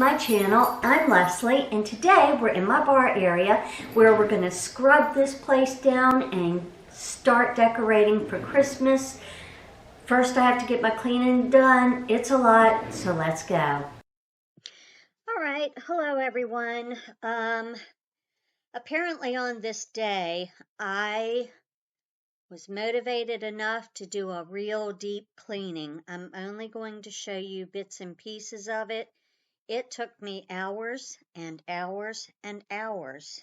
my channel. I'm Leslie, and today we're in my bar area where we're going to scrub this place down and start decorating for Christmas. First I have to get my cleaning done. It's a lot, so let's go. All right, hello everyone. Apparently on this day I was motivated enough to do a real deep cleaning. I'm only going to show you bits and pieces of it. It took me hours and hours and hours.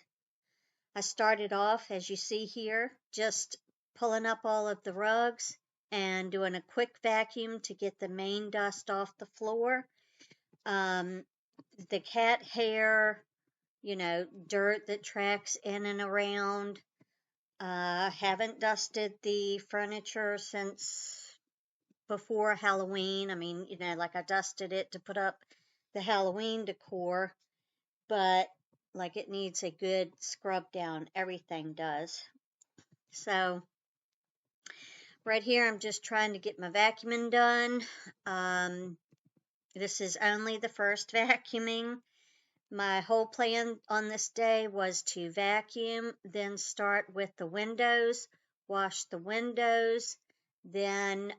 I started off, as you see here, just pulling up all of the rugs and doing a quick vacuum to get the main dust off the floor. The cat hair, dirt that tracks in and around. Haven't dusted the furniture since before Halloween. I mean, like I dusted it to put up the Halloween decor, but like it needs a good scrub down. Everything does. So right here, I'm just trying to get my vacuuming done. This is only the first vacuuming. My whole plan on this day was to vacuum, then start with the windows, wash the windows, then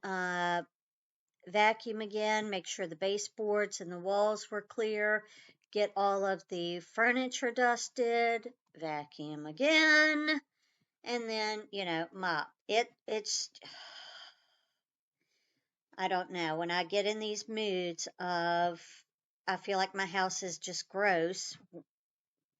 vacuum again, make sure the baseboards and the walls were clear, get all of the furniture dusted, vacuum again, and then, mop. It's, I don't know, when I get in these moods of, I feel like my house is just gross,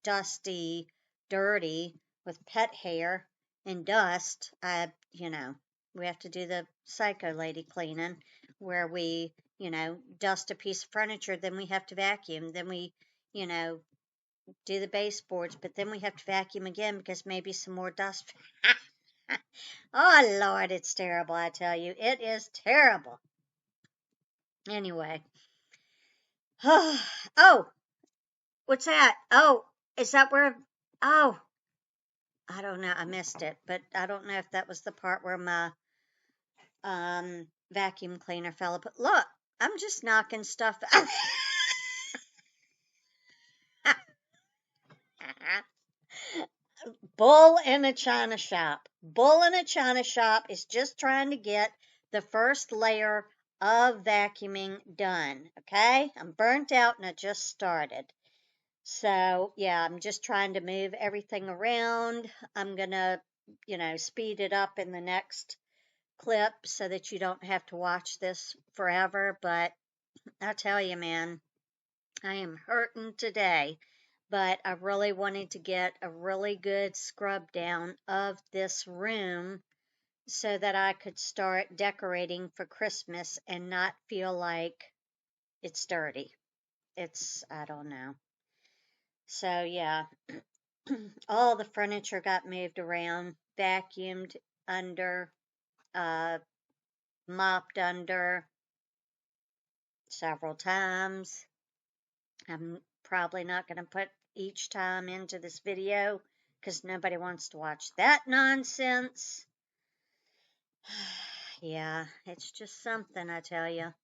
dusty, dirty, with pet hair and dust, we have to do the psycho lady cleaning where we, dust a piece of furniture, then we have to vacuum, then we, do the baseboards, but then we have to vacuum again because maybe some more dust. Oh, Lord, it's terrible, I tell you. It is terrible. Anyway. Oh, what's that? Oh, is that where, oh, I don't know. I missed it, but I don't know if that was the part where my vacuum cleaner fell apart. Look, I'm just knocking stuff out. Bull in a china shop. Bull in a china shop is just trying to get the first layer of vacuuming done. Okay? I'm burnt out and I just started. So, yeah, I'm just trying to move everything around. I'm going to, speed it up in the next clip so that you don't have to watch this forever. But I tell you, man, I am hurting today. But I really wanted to get a really good scrub down of this room so that I could start decorating for Christmas and not feel like it's dirty. I don't know. So, yeah, all the furniture got moved around, vacuumed under, mopped under several times. I'm probably not going to put each time into this video because nobody wants to watch that nonsense. Yeah, it's just something, I tell you.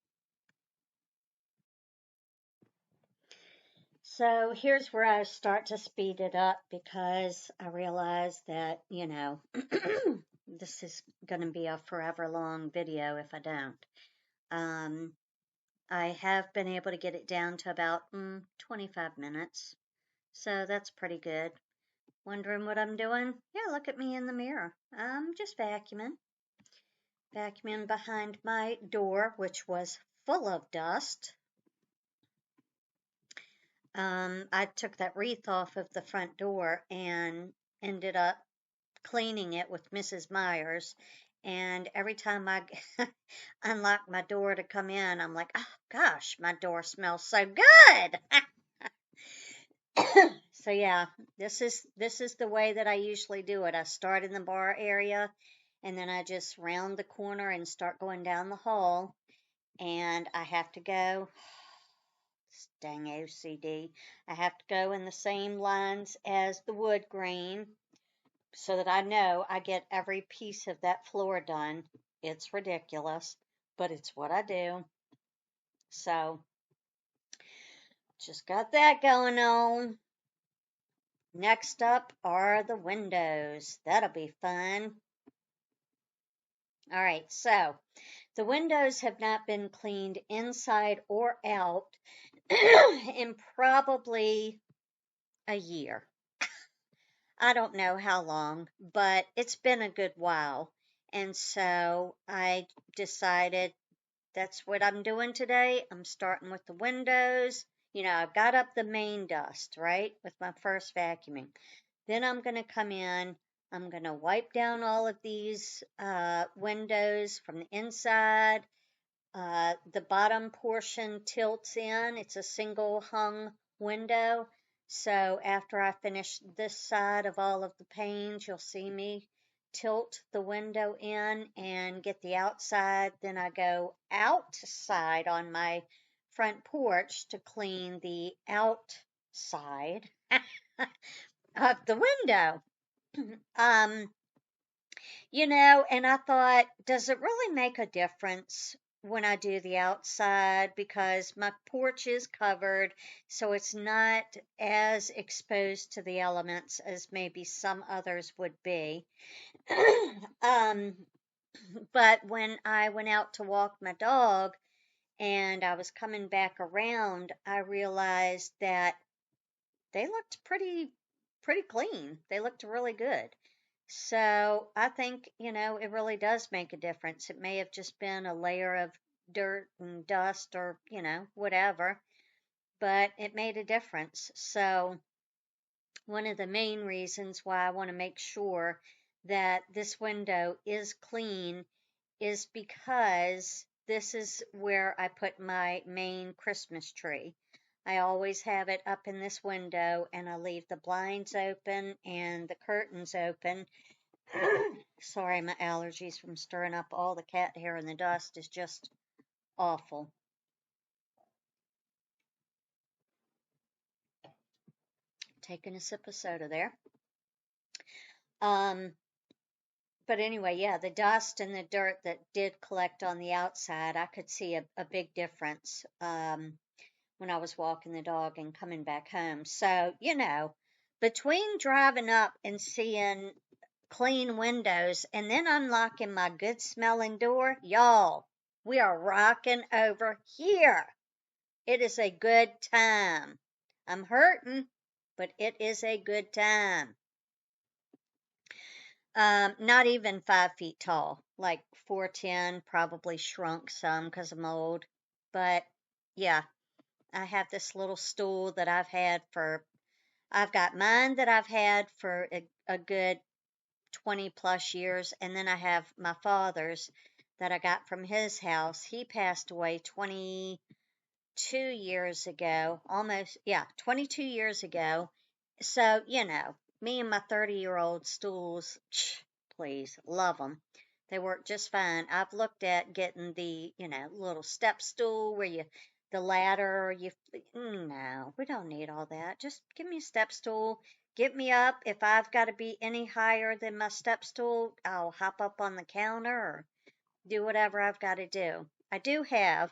So here's where I start to speed it up because I realize that, this is going to be a forever long video if I don't. I have been able to get it down to about 25 minutes. So that's pretty good. Wondering what I'm doing? Yeah, look at me in the mirror. I'm just vacuuming. Vacuuming behind my door, which was full of dust. I took that wreath off of the front door and ended up cleaning it with Mrs. Myers. And every time I unlock my door to come in, I'm like, oh gosh, my door smells so good. So yeah, this is the way that I usually do it. I start in the bar area and then I just round the corner and start going down the hall, and I have to go, dang OCD, I have to go in the same lines as the wood grain so that I know I get every piece of that floor done. It's ridiculous, but it's what I do. So Just got that going on. Next up are the windows. That'll be fun. All right, so the windows have not been cleaned inside or out in probably a year. I don't know how long, but it's been a good while. And so I decided that's what I'm doing today. I'm starting with the windows. I've got up the main dust, right, with my first vacuuming. Then I'm going to come in. I'm going to wipe down all of these windows from the inside. The bottom portion tilts in. It's a single hung window. So after I finish this side of all of the panes, you'll see me tilt the window in and get the outside. Then I go outside on my front porch to clean the outside of the window. um, and I thought, does it really make a difference when I do the outside? Because my porch is covered, so it's not as exposed to the elements as maybe some others would be. um, but when I went out to walk my dog and I was coming back around, I realized that they looked pretty clean. They looked really good. So I think, it really does make a difference. It may have just been a layer of dirt and dust or, whatever, but it made a difference. So one of the main reasons why I want to make sure that this window is clean is because this is where I put my main Christmas tree. I always have it up in this window, and I leave the blinds open and the curtains open. Sorry, my allergies from stirring up all the cat hair and the dust is just awful. Taking a sip of soda there. But anyway, yeah, the dust and the dirt that did collect on the outside, I could see a big difference when I was walking the dog and coming back home. So, between driving up and seeing clean windows and then unlocking my good smelling door, y'all, we are rocking over here. It is a good time. I'm hurting, but it is a good time. Not even 5 feet tall, like 4'10", probably shrunk some because I'm old. But yeah, I have this little stool that I've got mine that I've had for a good 20 plus years. And then I have my father's that I got from his house. He passed away 22 years ago, 22 years ago. So, me and my 30-year-old stools, please, love them. They work just fine. I've looked at getting the, little step stool where the ladder, no, we don't need all that. Just give me a step stool. Get me up. If I've got to be any higher than my step stool, I'll hop up on the counter or do whatever I've got to do. I do have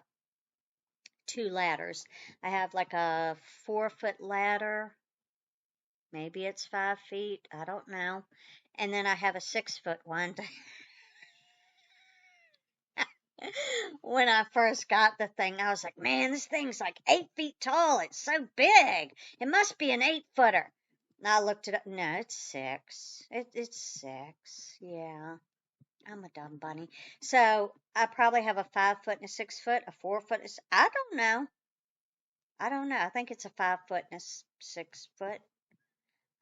2 ladders. I have like a 4-foot ladder. Maybe it's 5 feet. I don't know. And then I have a 6-foot one. When I first got the thing, I was like, man, this thing's like 8 feet tall. It's so big. It must be an 8-footer. And I looked it up. No, it's 6. It's 6. Yeah. I'm a dumb bunny. So I probably have a 5-foot and a 6-foot, a 4-foot. I don't know. I think it's a 5-foot and a 6-foot.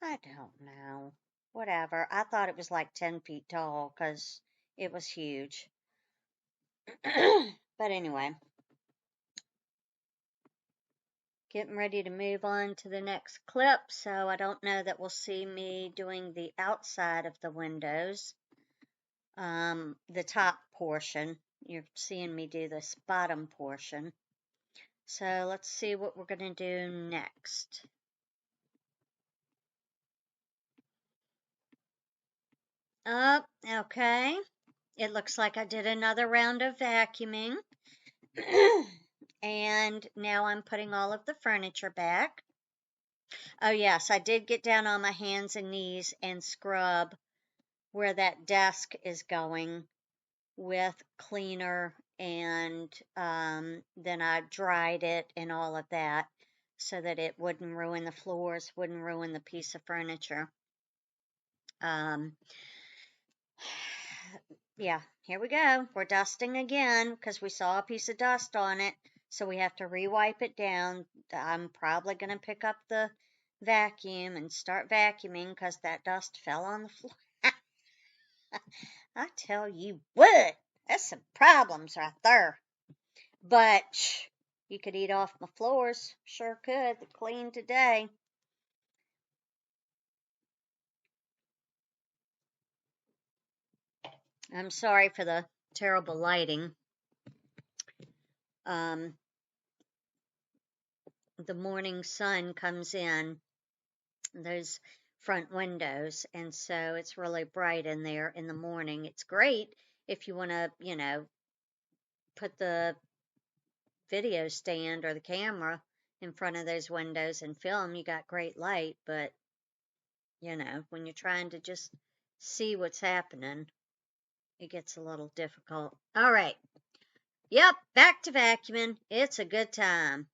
I don't know. Whatever. I thought it was like 10 feet tall because it was huge. But anyway, getting ready to move on to the next clip. So I don't know that we'll see me doing the outside of the windows. The top portion. You're seeing me do this bottom portion. So let's see what we're going to do next. Okay. It looks like I did another round of vacuuming. And now I'm putting all of the furniture back. Oh, yes, I did get down on my hands and knees and scrub where that desk is going with cleaner, and then I dried it and all of that so that it wouldn't ruin the floors, wouldn't ruin the piece of furniture. Um, yeah, here we go. We're dusting again because we saw a piece of dust on it, so we have to re-wipe it down. I'm probably going to pick up the vacuum and start vacuuming because that dust fell on the floor. I tell you what, that's some problems right there. But you could eat off my floors. Sure could. They're clean today. I'm sorry for the terrible lighting. Um, the morning sun comes in those front windows, and so it's really bright in there in the morning. It's great if you want to, put the video stand or the camera in front of those windows and film. You got great light, but when you're trying to just see what's happening, it gets a little difficult. All right. Yep, back to vacuuming. It's a good time.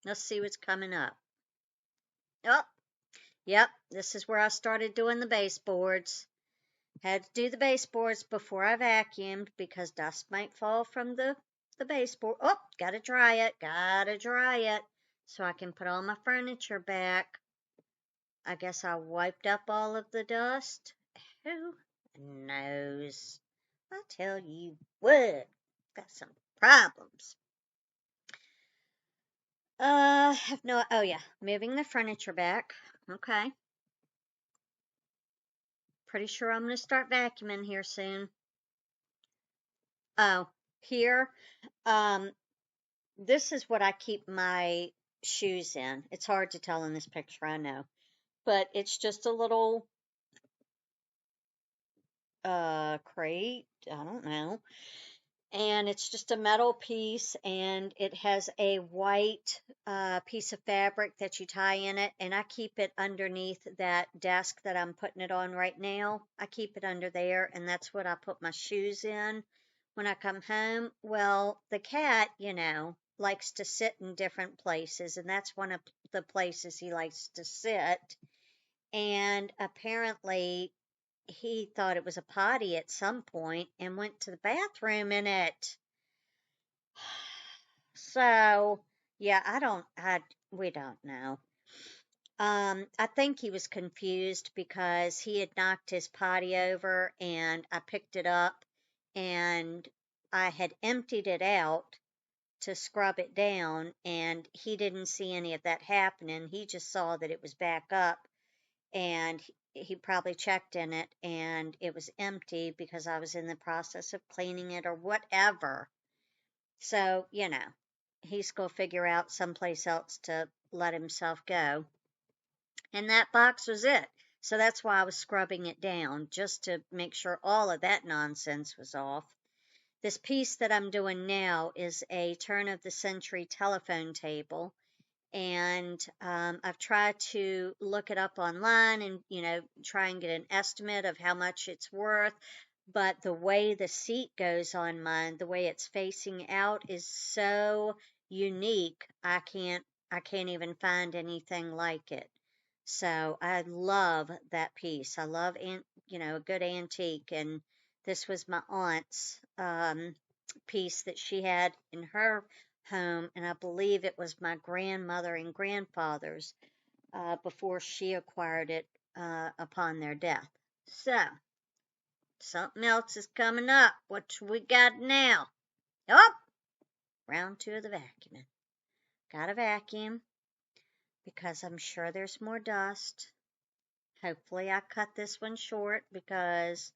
Let's see what's coming up. Oh, yep, this is where I started doing the baseboards. Had to do the baseboards before I vacuumed because dust might fall from the baseboard. Oh, gotta dry it so I can put all my furniture back. I guess I wiped up all of the dust. Who knows? I'll tell you what, got some problems. Have no, oh yeah, moving the furniture back. Okay. Pretty sure I'm gonna start vacuuming here soon. Oh, here, um, this is what I keep my shoes in. It's hard to tell in this picture, I know, but it's just a little, crate. I don't know. And it's just a metal piece, and it has a white piece of fabric that you tie in it, and I keep it underneath that desk that I'm putting it on right now. I keep it under there, and that's what I put my shoes in when I come home. Well, the cat, likes to sit in different places, and that's one of the places he likes to sit. And apparently he thought it was a potty at some point and went to the bathroom in it. So, yeah, we don't know. I think he was confused because he had knocked his potty over and I picked it up and I had emptied it out to scrub it down, and he didn't see any of that happening. He just saw that it was back up, and he probably checked in it and it was empty because I was in the process of cleaning it or whatever. So, he's going to figure out someplace else to let himself go. And that box was it. So that's why I was scrubbing it down, just to make sure all of that nonsense was off. This piece that I'm doing now is a turn of the century telephone table. And I've tried to look it up online and, try and get an estimate of how much it's worth. But the way the seat goes on mine, the way it's facing out is so unique. I can't even find anything like it. So I love that piece. I love, a good antique. And this was my aunt's piece that she had in her home, and I believe it was my grandmother and grandfather's before she acquired it upon their death. So, something else is coming up. What we got now? Oh, round two of the vacuuming. Got a vacuum because I'm sure there's more dust. Hopefully, I cut this one short because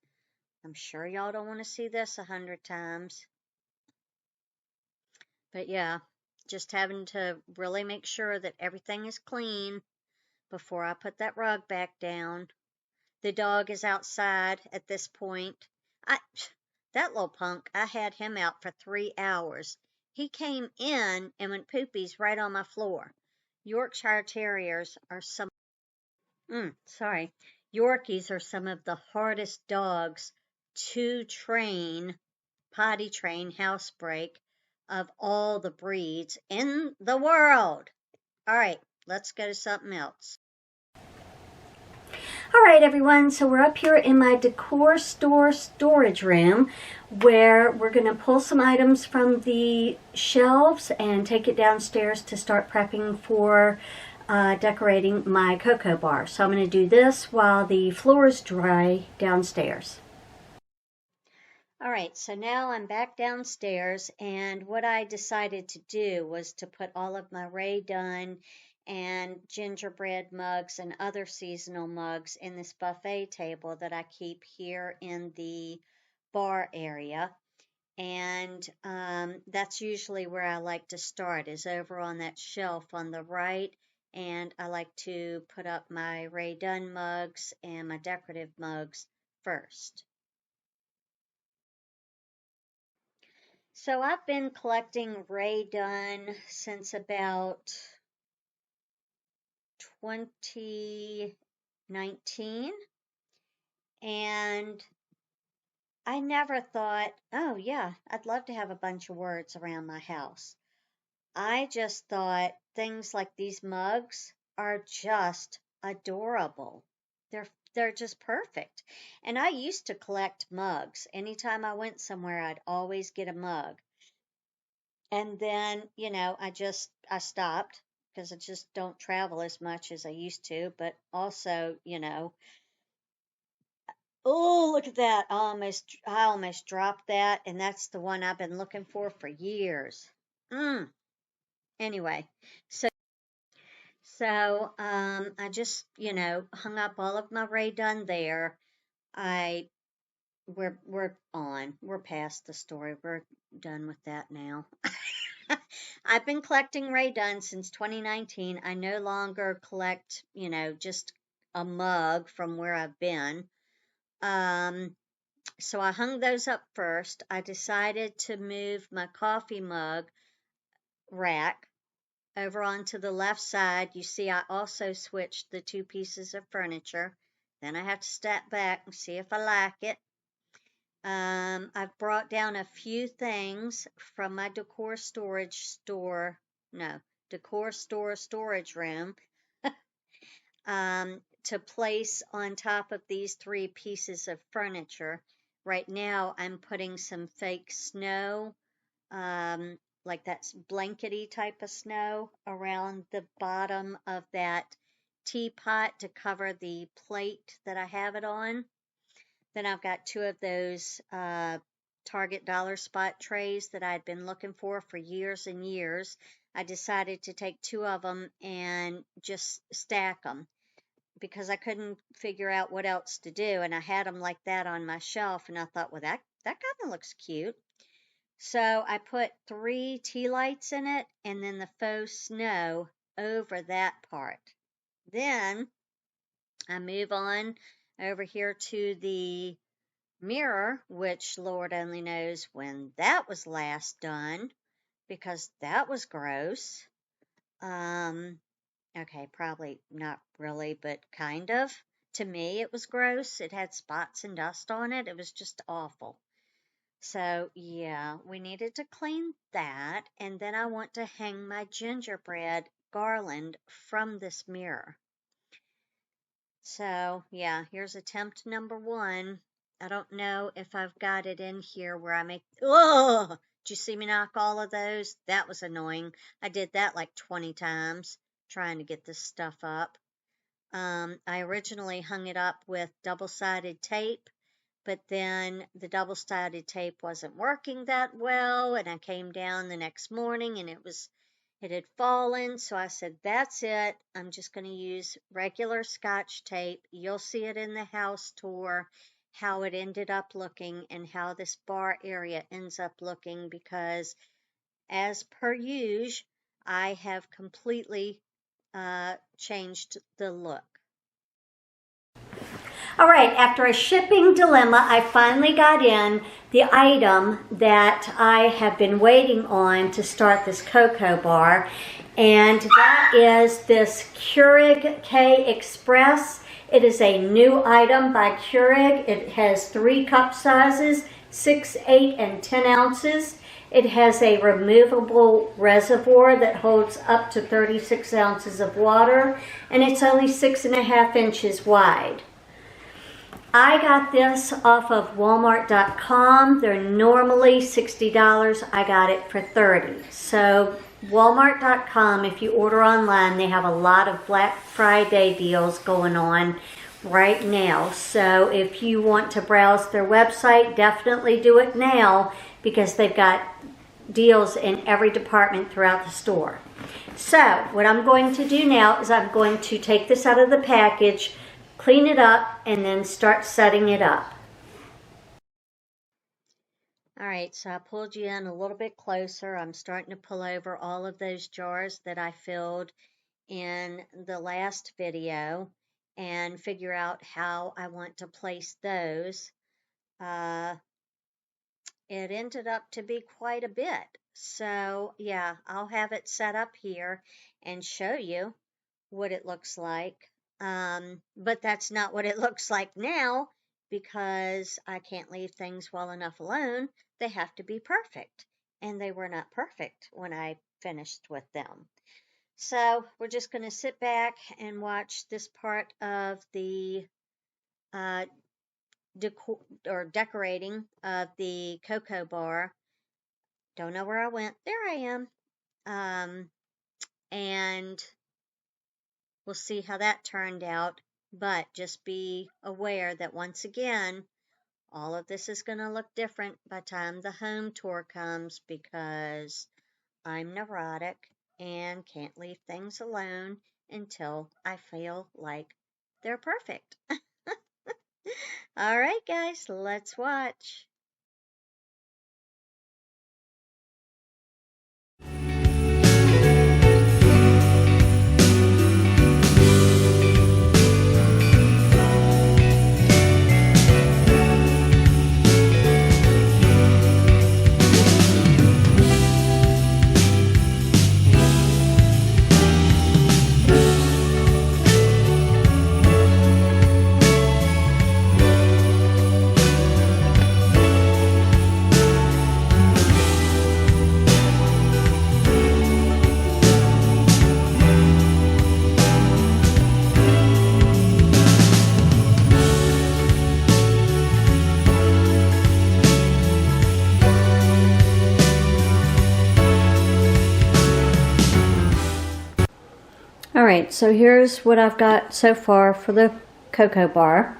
I'm sure y'all don't want to see this 100 times. But yeah, just having to really make sure that everything is clean before I put that rug back down. The dog is outside at this point. That little punk, I had him out for 3 hours He came in and went poopies right on my floor. Yorkshire Terriers are some, sorry, Yorkies are some of the hardest dogs to train, potty train, housebreak of all the breeds in the world. All right, let's go to something else. All right, everyone, so we're up here in my decor store storage room where we're going to pull some items from the shelves and take it downstairs to start prepping for decorating my cocoa bar. So I'm going to do this while the floors dry downstairs. All right, so now I'm back downstairs, and what I decided to do was to put all of my Dunn and gingerbread mugs and other seasonal mugs in this buffet table that I keep here in the bar area. And that's usually where I like to start, is over on that shelf on the right. And I like to put up my Dunn mugs and my decorative mugs first. So I've been collecting Dunn since about 2019, and I never thought, oh yeah, I'd love to have a bunch of words around my house. I just thought things like these mugs are just adorable. They're just perfect. And I used to collect mugs. Anytime I went somewhere, I'd always get a mug. And then, I stopped because I just don't travel as much as I used to. But also, oh, look at that. I almost dropped that. And that's the one I've been looking for years. Anyway, so I just, hung up all of my Dunn there. We're past the story. We're done with that now. I've been collecting Dunn since 2019. I no longer collect, just a mug from where I've been. So I hung those up first. I decided to move my coffee mug rack over onto the left side. You see, I also switched the two pieces of furniture. Then I have to step back and see if I like it. I've brought down a few things from my decor storage storage room to place on top of these three pieces of furniture. Right now, I'm putting some fake snow, like that blankety type of snow, around the bottom of that teapot to cover the plate that I have it on. Then I've got two of those Target Dollar Spot trays that I'd been looking for years and years. I decided to take two of them and just stack them because I couldn't figure out what else to do. And I had them like that on my shelf, and I thought, well, that kind of looks cute. So I put 3 tea lights in it and then the faux snow over that part. Then I move on over here to the mirror, which Lord only knows when that was last done, because that was gross. Okay, probably not really, but kind of. To me, it was gross. It had spots and dust on it. It was just awful. So, yeah, we needed to clean that. And then I want to hang my gingerbread garland from this mirror. So, yeah, here's attempt number 1. I don't know if I've got it in here where I make, oh, did you see me knock all of those? That was annoying. I did that like 20 times trying to get this stuff up. I originally hung it up with double-sided tape, but then the double-sided tape wasn't working that well, and I came down the next morning and it had fallen, so I said, that's it. I'm just going to use regular Scotch tape. You'll see it in the house tour, how it ended up looking and how this bar area ends up looking, because as per usual, I have completely changed the look. All right, after a shipping dilemma, I finally got in the item that I have been waiting on to start this cocoa bar, and that is this Keurig K Express. It is a new item by Keurig. It has 3 cup sizes, 6, 8, and 10 ounces. It has a removable reservoir that holds up to 36 ounces of water, and it's only 6.5 inches wide. I got this off of Walmart.com. They're normally $60. I got it for $30. So Walmart.com, if you order online, they have a lot of Black Friday deals going on right now. So if you want to browse their website, definitely do it now, because they've got deals in every department throughout the store. So what I'm going to do now is I'm going to take this out of the package, clean it up, and then start setting it up. All right, so I pulled you in a little bit closer. I'm starting to pull over all of those jars that I filled in the last video and figure out how I want to place those. It ended up to be quite a bit. So yeah, I'll have it set up here and show you what it looks like. But that's not what it looks like now, because I can't leave things well enough alone. They have to be perfect, and they were not perfect when I finished with them. So we're just going to sit back and watch this part of the decorating of the cocoa bar. Don't know where I went. There I am. And we'll see how that turned out, but just be aware that once again, all of this is going to look different by the time the home tour comes, because I'm neurotic and can't leave things alone until I feel like they're perfect. All right, guys, let's watch. All right, so here's what I've got so far for the cocoa bar.